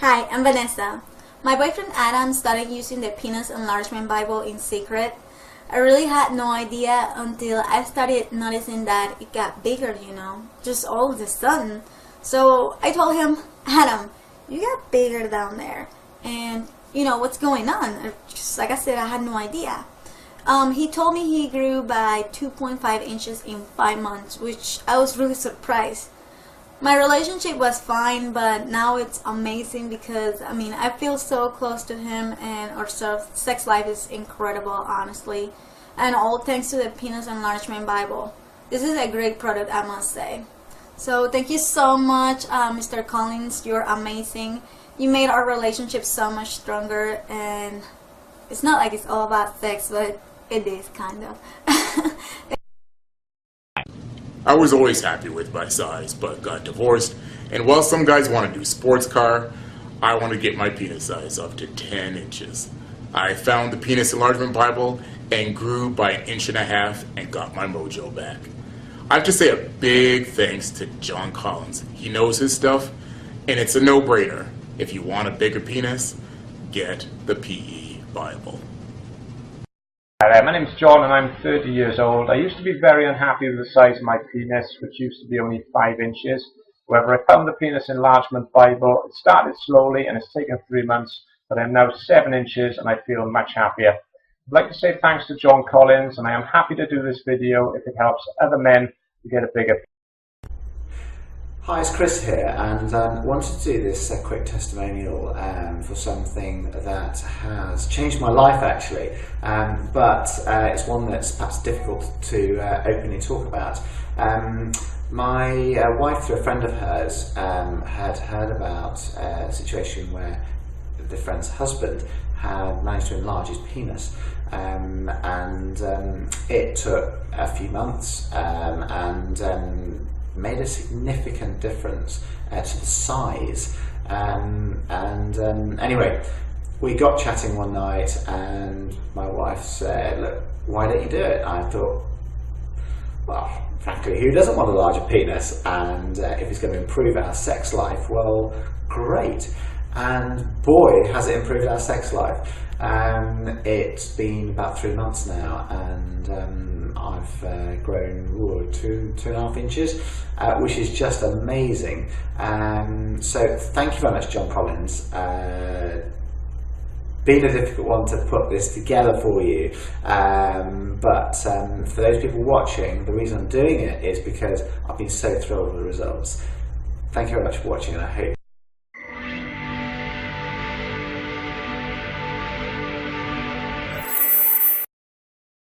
Hi, I'm Vanessa. My boyfriend Adam started using the Pennis enlargement Bible in secret. I really had no idea until I started noticing that it got bigger, just all of a sudden. So I told him, Adam, you got bigger down there. And what's going on? Just like I said, I had no idea. He told me he grew by 2.5 inches in 5 months, which I was really surprised. My relationship was fine, but now it's amazing because I feel so close to him, and our sex life is incredible, honestly, and all thanks to the Pennis enlargement Bible. This is a great product, I must say. So thank you so much, Mr. Collins. You're amazing. You made our relationship so much stronger, and it's not like it's all about sex, but it is kind of. I was always happy with my size, but got divorced, and while some guys want to do sports car, I want to get my penis size up to 10 inches. I found the Pennis enlargement Bible and grew by 1.5 inches and got my mojo back. I have to say a big thanks to John Collins. He knows his stuff, and it's a no-brainer. If you want a bigger penis, get the PE Bible. Hi there, my name's John and I'm 30 years old. I used to be very unhappy with the size of my penis, which used to be only 5 inches. However, I found the Pennis enlargement Bible. It started slowly and it's taken 3 months, but I'm now 7 inches and I feel much happier. I'd like to say thanks to John Collins, and I am happy to do this video if it helps other men to get a bigger penis. Hi, it's Chris here, and wanted to do this quick testimonial for something that has changed my life actually, but it's one that's perhaps difficult to openly talk about. My wife, through a friend of hers, had heard about a situation where the friend's husband had managed to enlarge his penis, and it took a few months and made a significant difference to the size, anyway, we got chatting one night and my wife said, look, why don't you do it? I thought, well, frankly, who doesn't want a larger penis? And if it's going to improve our sex life, well, great. And boy, has it improved our sex life. It's been about 3 months now, and I've grown 2.5 inches, which is just amazing. So thank you very much, John Collins. Been a difficult one to put this together for you, but for those people watching, the reason I'm doing it is because I've been so thrilled with the results. Thank you very much for watching, and I hope